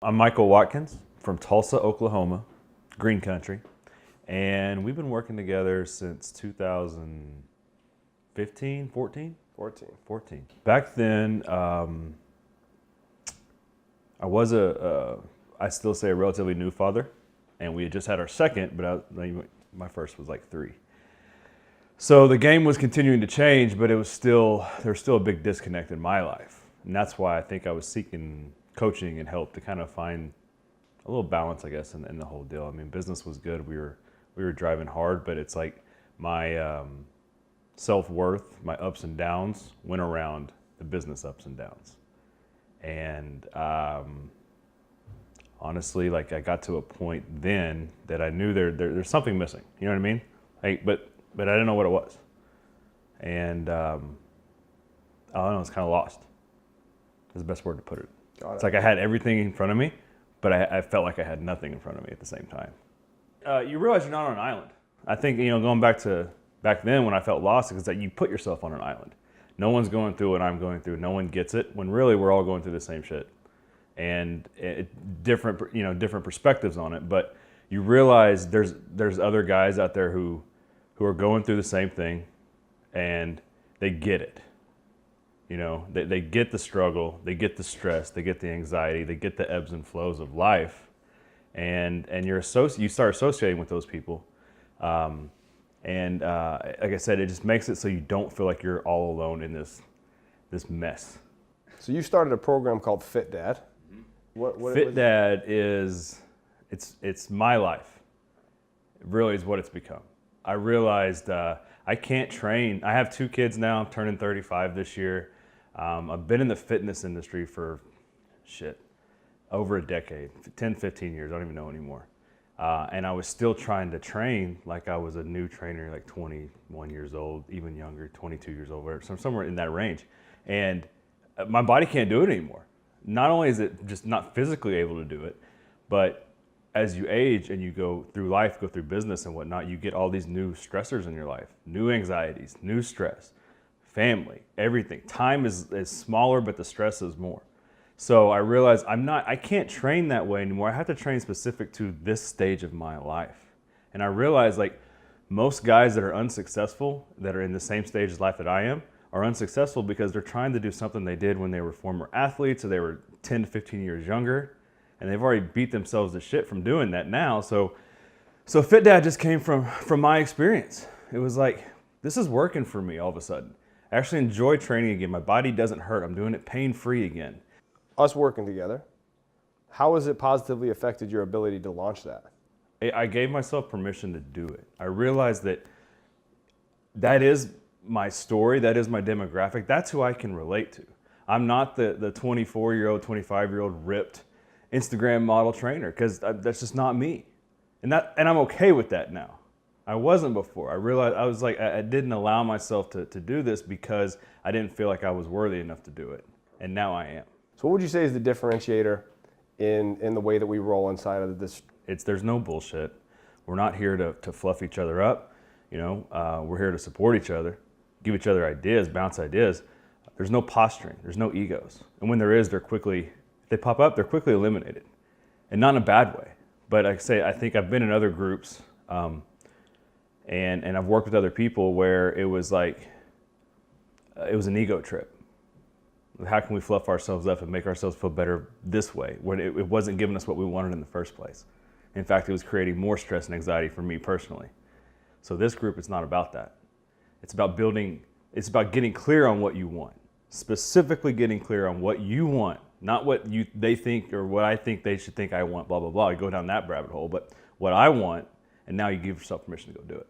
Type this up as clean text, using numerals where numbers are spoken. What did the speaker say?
I'm Michael Watkins from Tulsa, Oklahoma, Green Country, and we've been working together since 2015, 14? 14. Back then, I still say a relatively new father, and we had just had our second, but my first was like 3. So the game was continuing to change, but there was still a big disconnect in my life. And that's why I think I was seeking coaching and help to kind of find a little balance, I guess, in the whole deal. I mean, business was good. We were driving hard, but it's like my self-worth, my ups and downs went around the business ups and downs. And honestly, like I got to a point then that I knew there's something missing. You know what I mean? But I didn't know what it was. And I don't know, it's kind of lost. That's the best word to put it. It's like I had everything in front of me, but I felt like I had nothing in front of me at the same time. You realize you're not on an island. I think, going back then when I felt lost, is that you put yourself on an island. No one's going through what I'm going through. No one gets it, when really we're all going through the same shit. And different perspectives on it, but you realize there's other guys out there who are going through the same thing, and they get it. They get the struggle, they get the stress, they get the anxiety, they get the ebbs and flows of life, and you start associating with those people, like I said, it just makes it so you don't feel like you're all alone in this mess. So you started a program called Fit Dad. What Fit Dad it's my life. It really is what it's become. I realized I can't train. I have 2 kids now. I'm turning 35 this year. I've been in the fitness industry for over a decade, 10, 15 years. I don't even know anymore. And I was still trying to train like I was a new trainer, like 21 years old, even younger, 22 years old, so somewhere in that range. And my body can't do it anymore. Not only is it just not physically able to do it, but as you age and you go through life, go through business and whatnot, you get all these new stressors in your life, new anxieties, new stress, family, everything. Time is smaller, but the stress is more. So I realized I can't train that way anymore. I have to train specific to this stage of my life. And I realized, like, most guys that are unsuccessful, that are in the same stage of life that I am, are unsuccessful because they're trying to do something they did when they were former athletes, or they were 10 to 15 years younger, and they've already beat themselves to shit from doing that now. So Fit Dad just came from my experience. It was like, this is working for me all of a sudden. I actually enjoy training again. My body doesn't hurt. I'm doing it pain-free again. Us working together, how has it positively affected your ability to launch that? I gave myself permission to do it. I realized that is my story, that is my demographic. That's who I can relate to. I'm not the 24-year-old, 25-year-old ripped Instagram model trainer, because that's just not me. And I'm okay with that now. I wasn't before. I realized I didn't allow myself to do this because I didn't feel like I was worthy enough to do it. And now I am. So what would you say is the differentiator in the way that we roll inside of this? There's no bullshit. We're not here to fluff each other up. We're here to support each other, give each other ideas, bounce ideas. There's no posturing. There's no egos. And when there is, if they pop up, they're quickly eliminated. And not in a bad way. But like I say, I think I've been in other groups, and I've worked with other people where it was like, it was an ego trip. How can we fluff ourselves up and make ourselves feel better this way, when it wasn't giving us what we wanted in the first place? In fact, it was creating more stress and anxiety for me personally. So this group is not about that. It's about getting clear on what you want. Specifically getting clear on what you want, not what they think or what I think they should think I want, blah, blah, blah. You go down that rabbit hole, but what I want, and now you give yourself permission to go do it.